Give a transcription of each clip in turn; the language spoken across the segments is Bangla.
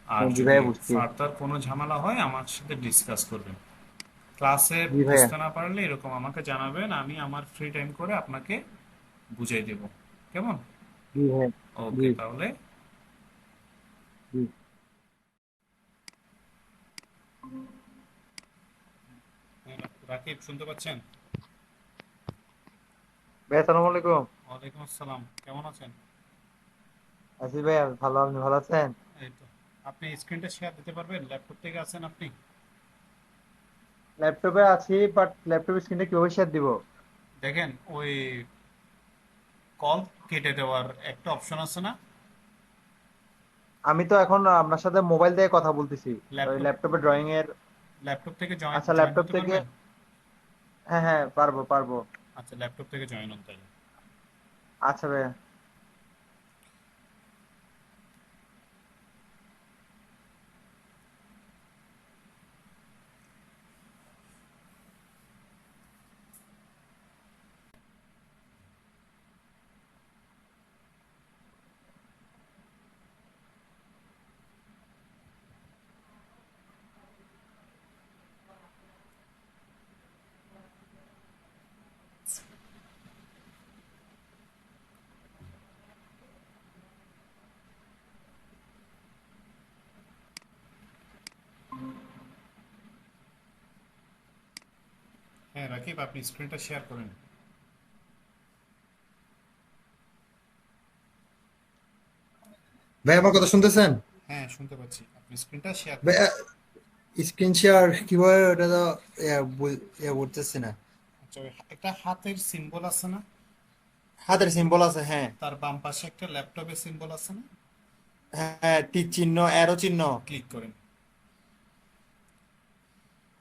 আর জি যদি ভাইয়া বুঝছি। ফার্দার কোনো ঝামেলা হয় আমার সাথে ডিসকাস করবেন। ক্লাসে জি ভাইয়া। বুঝতে না পারলে এরকম আমাকে জানাবেন, আমি আমার ফ্রি টাইম করে আপনাকে বুঝিয়ে দেব। কেমন? জি ভাইয়া। জি। ওকে তাহলে। জি হ্যাঁ, রাকিব শুনতে পাচ্ছেন? ভাইয়া, আসসালামু আলাইকুম। ওয়ালাইকুম আসসালাম, কেমন আছেন? আছি ভাইয়া ভালো, আপনি ভালো আছেন? এই তো। আপনি স্ক্রিনটা শেয়ার দিতে পারবেন? ল্যাপটপ থেকে আছেন আপনি? ল্যাপটপে আছি, বাট ল্যাপটপের স্ক্রিনটা কিভাবে শেয়ার দিব? দেখেন ওই কল কেটে দেওয়ার একটা অপশন আছে না? আমি তো এখন আপনার সাথে মোবাইল দিয়ে কথা বলতেছি। ওই ল্যাপটপ, ল্যাপটপে ড্রয়িং এর। ল্যাপটপ থেকে জয়েন আচ্ছা, জয়েন ল্যাপটপ হতে থেকে। পারবেন? হ্যাঁ হ্যাঁ, পারবো পারবো। আচ্ছা, ল্যাপটপ থেকে জয়েন হন তাহলে। আচ্ছা ভাইয়া। হ্যাঁ রাকিব, আপনি স্ক্রিনটা শেয়ার করেন। ভাই আমার কথা শুনতেছেন? হ্যাঁ শুনতে পাচ্ছি, আপনি স্ক্রিনটা শেয়ার ভাই করেন। স্ক্রিন শেয়ার কিভাবে, ওটা তো করতেছি না। আচ্ছা, ওই একটা হাতের সিম্বল আছে না? হাতের সিম্বল আছে, হ্যাঁ। তার বাম পাশে একটা ল্যাপটপের সিম্বল আছে না? হ্যাঁ, টিক চিহ্ন, অ্যারো চিহ্ন। ক্লিক করেন।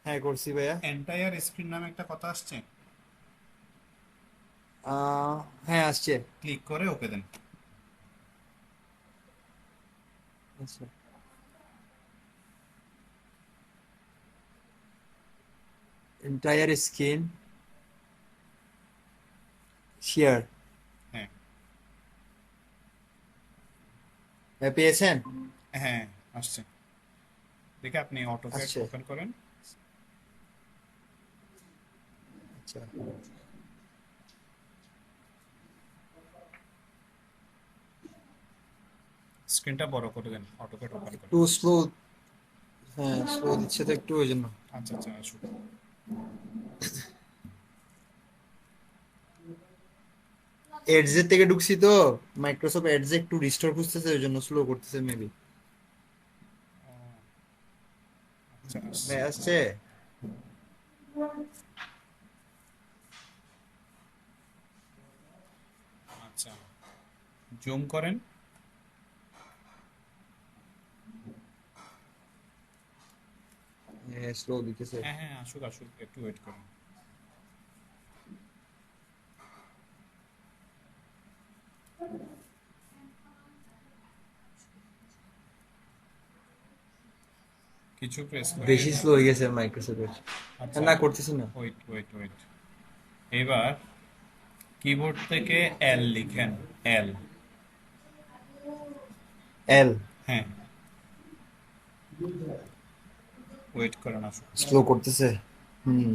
হ্যাঁ করছি ভাইয়া। এন্টায়ার স্ক্রিন নামে একটা কথা আসছে। আহ, হ্যাঁ আসছে। ক্লিক করে ওকে দেন। আচ্ছা, এন্টায়ার স্ক্রিন শেয়ার। হ্যাঁ। পেয়েছেন? হ্যাঁ আসছে। দেখে আপনি অটোক্যাড আসছে। ওপেন করেন। আচ্ছা, স্ক্রিনটা বড় করে দেন, অটোক্যাড ওপেন করে। একটু স্লো। হ্যাঁ, স্লো দিচ্ছে তো একটু, ওই জন্য। আচ্ছা আচ্ছা, আসুন। এডজের থেকে ঢুকছি তো। মাইক্রোসফট এডজে একটু রিস্টোর খুঁজতেছে, ওই জন্য স্লো করতেছে মেবি। আচ্ছা ভাই আসছে। আসছে। আচ্ছা, জুম করেন। হ্যাঁ, স্লো দিতেছে। হ্যাঁ হ্যাঁ, আসুক আসুক, একটু ওয়েট করুন। কিছু প্রেস করে বেশি এবার। স্লো হয়ে গেছে মাইক্রোসফটের। আচ্ছা, না করতেছি না। Wait wait wait. এবার কিবোর্ড থেকে এল লিখেন। এল। এল। হ্যাঁ, ওয়েট করেন, আসুক। স্লো করতেছে। হুম।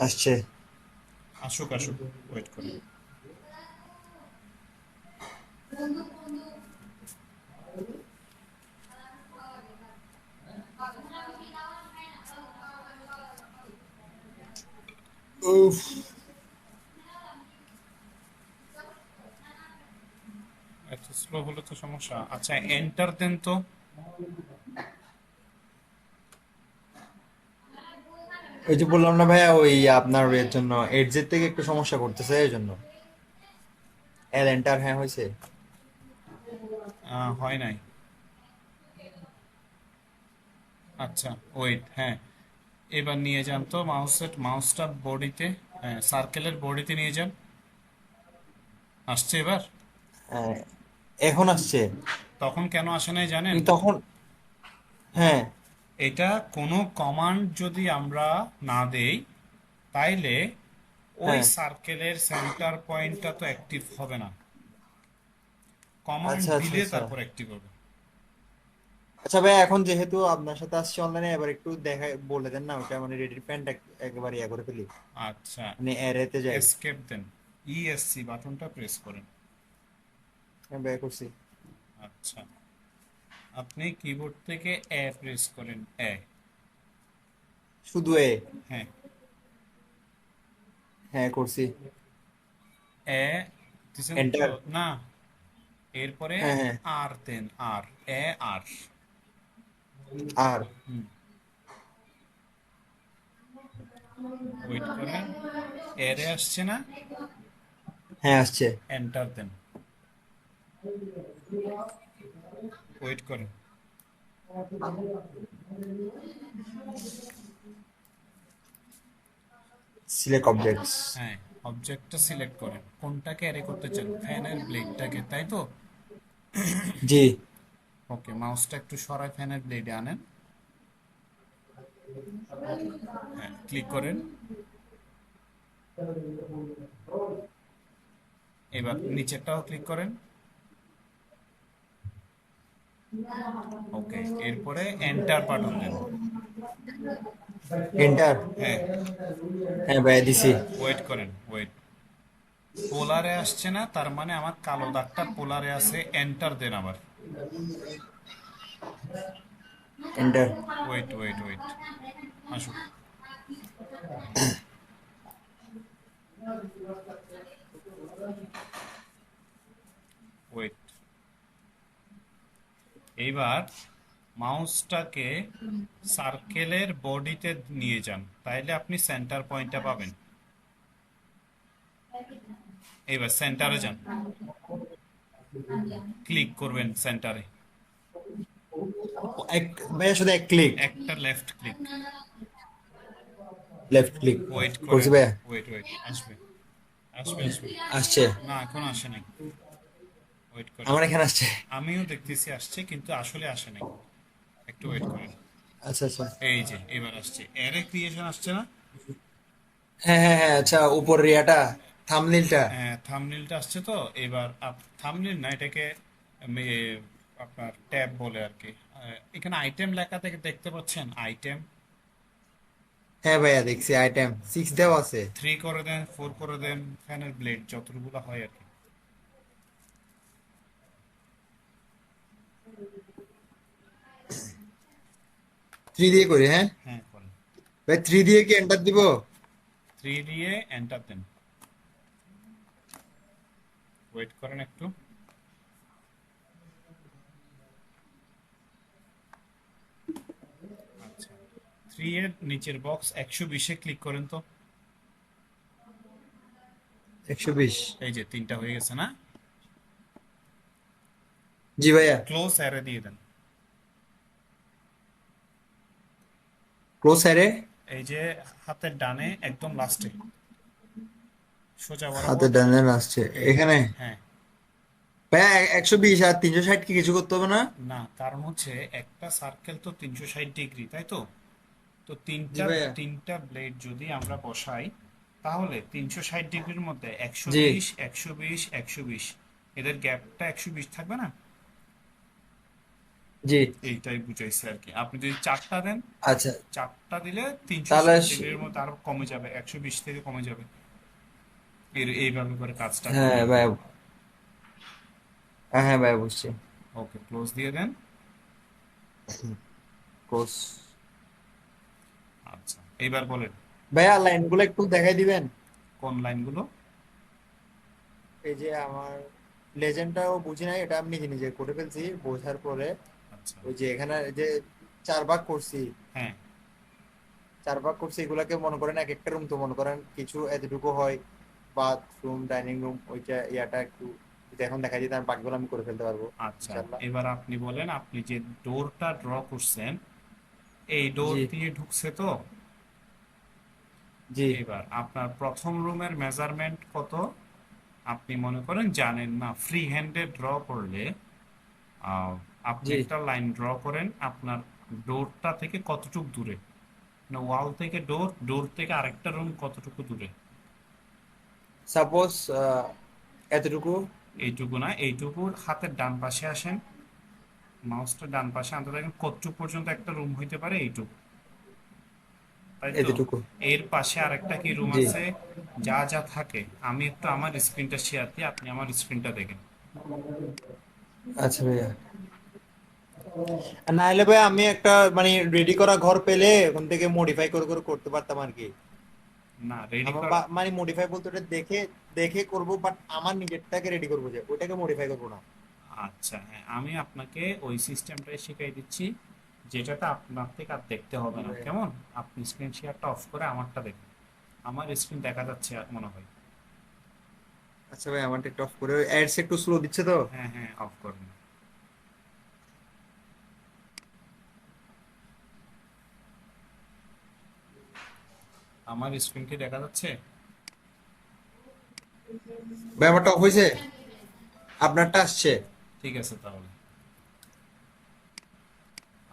আসছে। আসুক আসুক, ওয়েট করেন। উফ। এত স্লো হলে তো সমস্যা। আচ্ছা, এন্টার দেন তো। ওই যে বললাম না ভাইয়া, ওই আপনার এর জন্য এডজের থেকে একটু সমস্যা করতেছে, এই জন্য। এল এন্টার, হ্যাঁ হয়েছে। হয় নাই। আচ্ছা, ওয়েট, হ্যাঁ। এবার নিয়ে যান তো মাউসটা বডিতে। হ্যাঁ, সার্কেলের বডিতে নিয়ে যান। আসছে এবার? হ্যাঁ, এখন আসছে। তখন কেন আসে নাই জানেন? কিন্তু তখন, হ্যাঁ। এটা কোনো কমান্ড যদি আমরা না দেই, তাইলে ওই হ্যাঁ। সার্কেলের সেন্টার পয়েন্টটা তো অ্যাক্টিভ হবে না। কমান্ড আচ্ছা আচ্ছা দিলে আচ্ছা। তারপর অ্যাক্টিভ হবে। আচ্ছা ভাই, এখন যেহেতু আপনার সাথে আসছি অনলাইনে, এবার একটু দেখা বলে দেন না ওটা, মানে রেডি প্যান্ট একেবারে ইয়া করে ফেলি, আচ্ছা, মানে এরেতে যাই। এসকেপ দেন, ইএসসি বাটনটা প্রেস করেন। হ্যাঁ ভাই করছি। আচ্ছা, আপনি কিবোর্ড থেকে এ প্রেস করেন, এ। শুধু এ? হ্যাঁ, হ্যাঁ করছি। এ দিছেন তো এন্টার। না, এরপরে হ্যাঁ হ্যাঁ। আর দেন, আর, এ আর। আর। হুম, ওয়েট করেন, এরে আসছে না, হ্যাঁ আসছে। এন্টার দেন, ওয়েট করেন। Select objects. হ্যাঁ, অবজেক্টটা সিলেক্ট করেন, কোনটাকে অ্যারে করতে চান, ফ্যানের ব্লেডটাকে, তাই তো? জি। ওকে, মাউসটা একটু সরায় ফ্যানের ব্লেডে আনেন। হ্যাঁ, ক্লিক করেন। এবার নিচেরটাও ক্লিক করেন। ওকে, এরপরে এন্টার বাটন দেন। এন্টার। হ্যাঁ, হ্যাঁ ভাই দিছি। ওয়েট করেন, ওয়েট। পোলারে আসছে না, তার মানে আমার কালো দাগটা পোলারে আছে, এন্টার দেন আবার। এন্টার। ওয়েট ওয়েট ওয়েট, আসুক, ওয়েট। এইবার মাউসটাকে সার্কেলের বডিতে নিয়ে যান, তাইলে আপনি সেন্টার পয়েন্টটা পাবেন। এইবার সেন্টারে যান, ক্লিক করবেন সেন্টারে, এক ভাইয়া শুধু এক ক্লিক? একটা left click. Left click wait করছি করেন, ভাইয়া। ওয়েট ওয়েট, আসবে, আসবে আসবে। আসছে? না, এখন আসে নাই, ওয়েট করেন। আমার এখানে আসছে। আমিও দেখতেছি আসছে, কিন্তু আসলে আসে নাই, একটু ওয়েট করেন। আচ্ছা আচ্ছা। এই যে এবার আসছে, এরে ক্রিয়েশন আসছে না? হ্যাঁ হ্যাঁ হ্যাঁ, আচ্ছা উপর রিয়াটা, থাম্বনেইলটা। হ্যাঁ, থাম্বনেইলটা আসছে তো। এবার থাম্বনেইল না, এটাকে আপনার ট্যাব বলে আর কি। এখানে আইটেম লেখা থেকে দেখতে পাচ্ছেন, আইটেম। হ্যাঁ ভাইয়া দেখছি, আইটেম 6 দেওয়া আছে। 3 করে দেন, 4 করে দেন, ফ্যানের ব্লেড যতগুলো হয় আর কি। 3 দিয়ে করি, হ্যাঁ হ্যাঁ, করেন। ভাই। 3 দিয়ে কি এন্টার দিব? 3 দিয়ে এন্টার দেন, ওয়েট করেন একটু। আচ্ছা, 3 এর নিচের বক্স 120-এ ক্লিক করেন তো। 120? এই যে তিনটা হয়ে গেছে না? জি ভাইয়া। ক্লোজ অ্যারে দিয়ে দেন। ক্লোজ স্যারে? এই যে হাতের ডানে একদম লাস্টে, সোজা হাতে বরাবর। ডানে আসছে এই যে, এখানে। হ্যাঁ। ভাইয়া 120 আর 360 কি কিছু করতে হবে না? না, কারণ হচ্ছে একটা সার্কেল তো 360 ডিগ্রি, তাই তো? তো জি তিনটা ভাইয়া। তিনটা ব্লেড যদি আমরা বসাই, তাহলে 360 ডিগ্রির মধ্যে একশো জি বিশ 120 120, এদের গ্যাপটা 120 থাকবে না? জি। এইটাই বুঝাইছে আর কি। আপনি যদি চারটা দেন, আচ্ছা চারটা দিলে তিনশো তাহলে ষাট ডিগ্রির মধ্যে আরো কমে যাবে, 120 থেকে কমে যাবে। এইভাবে করে কাজটা হ্যাঁ করবেন। ভাইয়া। হ্যাঁ হ্যাঁ ভাইয়া বুঝছি। ওকে, ক্লোজ দিয়ে দেন। ক্লোজ। আচ্ছা, এইবার বলেন ভাইয়া লাইনগুলো একটু দেখাই দিবেন? কোন লাইনগুলো। এই যে আমার লেজেন্ডটাও বুঝি নাই, এটা আমি নিজে নিজে করে ফেলছি বোঝার পরে। আচ্ছা, ওই যে এখানে যে 4 ভাগ করছি, হ্যাঁ, 4 ভাগ করছি, এগুলাকে মনে করেন এক একটা রুম, তো মনে করেন কিছু এতটুকু হয়, বাথরুম ডাইনিং রুম, ওইটা ইয়াটা একটু যদি এখন দেখাই দিই, তার বাকিগুলো আমি করে ফেলতে পারবো আচ্ছা। ইনশাল্লাহ। এবার আপনি বলেন, আপনি যে ডোরটা ড্র করছেন, এই ডোর জি দিয়ে ঢুকছে তো। জি এবার আপনার প্রথম রুমের মেজারমেন্ট কত আপনি মনে করেন জানেন না, ফ্রি হ্যান্ডে ড্র করলে আহ, আপনি জি। একটা লাইন ড্র করেন আপনার ডোরটা থেকে কতটুকু দূরে, মানে ওয়াল থেকে ডোর, ডোর থেকে আরেকটা রুম কতটুকু দূরে। সাপোজ এতটুকু এইটুকু না, এইটুকুর হাতের ডান পাশে আসেন, মাউসটা ডান পাশে আনতে থাকেন, কতটুকু পর্যন্ত একটা রুম হইতে পারে এইটুকু, তাই তো? এতটুকু। এর পাশে আরেকটা কি রুম জি। আছে, যা যা থাকে আমি একটু আমার স্ক্রিনটা শেয়ার দিই, আপনি আমার স্ক্রিনটা দেখেন। আচ্ছা ভাইয়া। আর না হলে ভাই আমি একটা মানে রেডি করা ঘর পেলে ওখান থেকে মডিফাই করে করে করতে পারতাম আর কি। না, রেডি আমার করা, মানে মডিফাই বলতে ওটা দেখে দেখে করব, বাট আমার নিজেরটাকে রেডি করবো, যে ওইটাকে মডিফাই করবো না। আচ্ছা হ্যাঁ, আমি আপনাকে ওই সিস্টেমটাই শিখাই দিচ্ছি, যেটাতে আপনার থেকে আর দেখতে হবে জি না, ভাইয়া। কেমন? আপনি স্ক্রিন শেয়ারটা অফ করে আমারটা দেখুন। আমার স্ক্রিন দেখা যাচ্ছে মনে হয়। আচ্ছা ভাই, আমারটা একটু অফ করে, অ্যাডস একটু স্লো দিচ্ছে তো। হ্যাঁ হ্যাঁ, অফ করুন। আমার স্ক্রিন কি দেখা যাচ্ছে? ভাই আমারটা অফ হয়েছে, আপনারটা আসছে। ঠিক আছে তাহলে।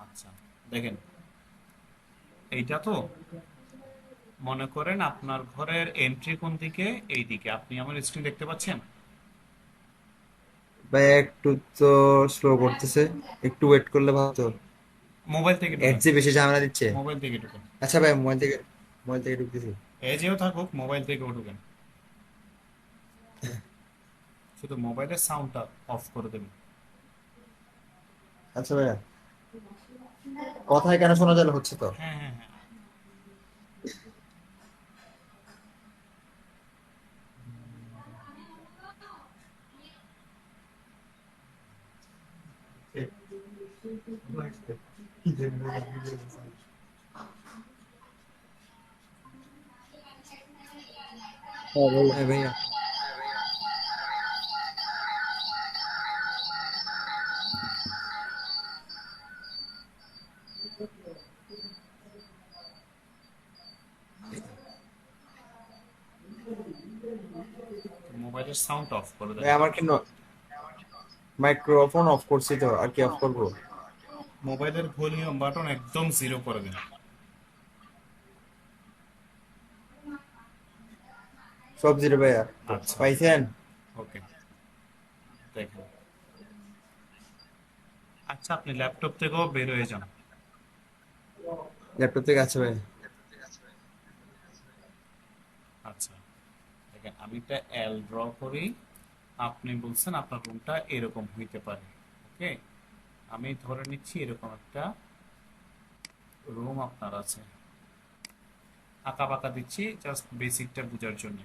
আচ্ছা, দেখেন, এইটা তো মনে করেন আপনার ঘরের এন্ট্রি কোন দিকে, এই দিকে। আপনি আমার স্ক্রিন দেখতে পাচ্ছেন? ভাই একটু তো স্লো করতেছে, একটু ওয়েট করলে ভালো তো। মোবাইল থেকে অ্যাড ঢুকেন, যে বেশি ঝামেলা দিচ্ছে। মোবাইল থেকে ঢুকেন। আচ্ছা ভাই, মোবাইল থেকে ঢুকতেছি। এ যেও থাকুক, মোবাইল থেকেও ঢুকেন। শুধু মোবাইলের সাউন্ডটা অফ করে দেবেন। আচ্ছা ভাইয়া, কথায় কেন শোনা যায় না, হচ্ছে তো। হ্যাঁ হ্যাঁ হ্যাঁ। হ্যাঁ ভাইয়া। মোবাইলের সাউন্ড অফ করে দেন। ভাই আমার কি মাইক্রোফোন অফ করছি তো, আর কি অফ করবো? মোবাইলের ভলিউম বাটন একদম জিরো করে দেন। সব জিরো ভাইয়া। আচ্ছা, পাইছেন? ওকে, দেখেন। আচ্ছা, আপনি ল্যাপটপ থেকেও বের হয়ে যান। ল্যাপটপ থেকে আছে ভাই। আচ্ছা, দেখেন, আমি একটা এল ড্র করি। আপনি বলছেন আপনার রুমটা এরকম হইতে পারে, ওকে? আমি ধরে নিচ্ছি এরকম একটা রুম আপনার আছে। আঁকা বাঁকা দিচ্ছি জাস্ট বেসিকটা বোঝার জন্য।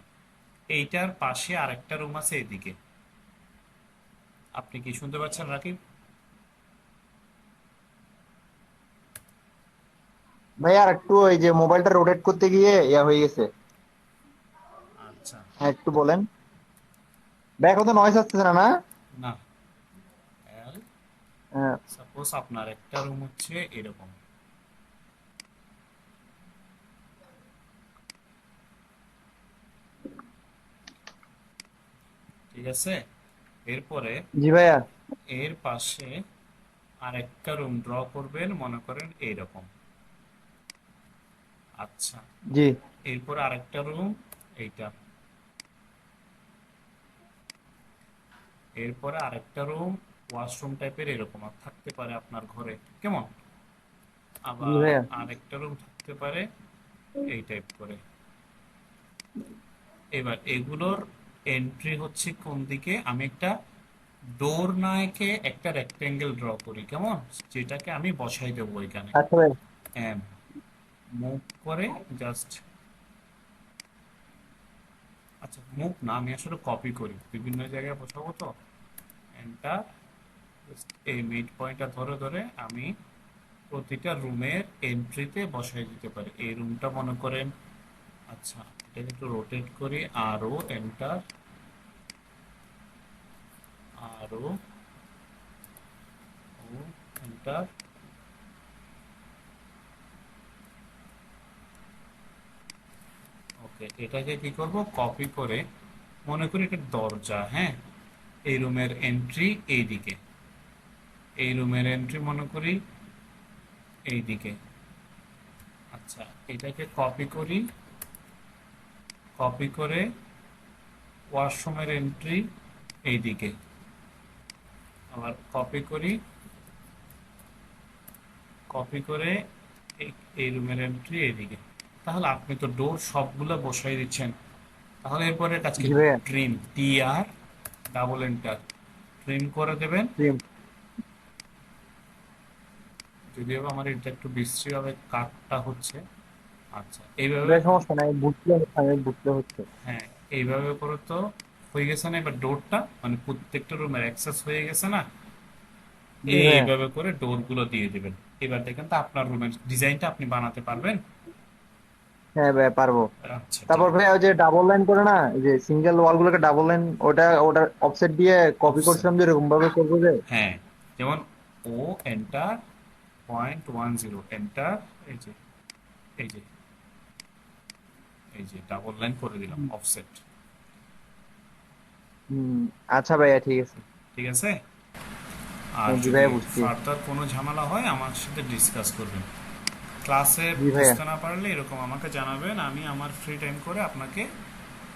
এইটার পাশে আরেকটা রুম আছে এদিকে। আপনি কি শুনতে পাচ্ছেন, রাকিব? ভাই আর একটু ওই যে মোবাইলটা রোটেট করতে গিয়ে ইয়া হয়ে গেছে। আচ্ছা, হ্যাঁ একটু বলেন। ভাই এখন তো নয়েজ আসতেছে না, না? না, এল, হ্যাঁ। সাপোজ আপনার একটা রুম হচ্ছে এরকম, ঠিক আছে? এরপরে জি ভাইয়া। এর পাশে আরেকটা রুম ড্র করবেন, মনে করেন এইরকম। আচ্ছা, জি। এরপরে আরেকটা রুম, এইটা। এরপরে আরেকটা রুম ওয়াশরুম টাইপের এরকম আর থাকতে পারে আপনার ঘরে, কেমন? জি আবার ভাইয়া। আরেকটা রুম থাকতে পারে এই টাইপ করে। এবার এগুলোর এন্ট্রি হচ্ছে কোন দিকে? আমি একটা ডোর নায়কে একটা রেক্টেঙ্গেল ড্র করি, কেমন? যেটাকে আমি বসাই দেবো এখানে। আচ্ছা ভাই। মুভ করে জাস্ট, আচ্ছা মুভ না, আমি আসলে কপি করি, বিভিন্ন জায়গায় বসাবো তো। এন্টার, এই মিড পয়েন্টটা ধরে ধরে আমি প্রতিটা রুমের এন্ট্রিতে বসাই দিতে পারি। এই রুমটা মনে করেন, আচ্ছা এটাকে একটু রোটেট করি, আরও এন্টার, আরও, ও, এন্টার। ওকে, এটাকে কি করব, কপি করে, মনে করি এটা দরজা, হ্যাঁ? এই রুমের এন্ট্রি এইদিকে, এই রুমের এন্ট্রি মনে করি এইদিকে। আচ্ছা, এটাকে কপি করি, কপি করে ওয়াশরুমের এন্ট্রি এইদিকে আবার কপি করি, কপি করে এই এই রুমের এন্ট্রি এইদিকে। তাহলে আপনি তো ডোর সবগুলো বসাই দিচ্ছেন। তাহলে এরপরে কাজকে জি ভাইয়া। ট্রিম, টি আর ডাবল এন্টার, ট্রিম করে দেবেন। প্রিম। যদিও আমার এটা একটু বিশ্রীভাবে কাটটা হচ্ছে। আচ্ছা এইভাবে, ভাইয়া সমস্যা নাই, বুঝতে হচ্ছে, আমি বুঝতে হচ্ছে। হ্যাঁ এইভাবে করে তো হয়ে গেছে না? এবার ডোরটা মানে প্রত্যেকটা রুমের অ্যাক্সেস হয়ে গেছে না? জি ভাইয়া। এইভাবে করে ডোর গুলো দিয়ে দিবেন। এবার দেখেন তো আপনার রুমের ডিজাইনটা আপনি বানাতে পারবেন। হ্যাঁ ভাইয়া পারবো। আচ্ছা ঠিক তারপর আছে। ভাইয়া ওই যে ডাবল লাইন করে না, এই যে সিঙ্গেল ওয়াল গুলোকে ডাবল লাইন, ওটা ওটার অফসেট দিয়ে কপি অফসেট, করছিলাম যে এরকম ভাবে করবো যে। হ্যাঁ যেমন ও এন্টার 0.10 এন্টার, এই যে এই যে এই যে ডাবল লাইন করে দিলাম অফসেট। হুম। আচ্ছা ভাইয়া, ঠিক আছে। ঠিক আছে। আর হ্যাঁ, জি যদি ভাইয়া বুঝছি। ফার্দার কোনো ঝামেলা হয় আমার সাথে ডিসকাস করবেন। ক্লাসে জি ভাইয়া। বুঝতে না পারলে এরকম আমাকে জানাবেন, আমি আমার ফ্রি টাইম করে আপনাকে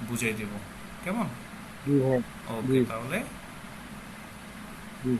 বুঝিয়ে দেব। কেমন? জি ভাইয়া। জি। ওকে তাহলে। জি।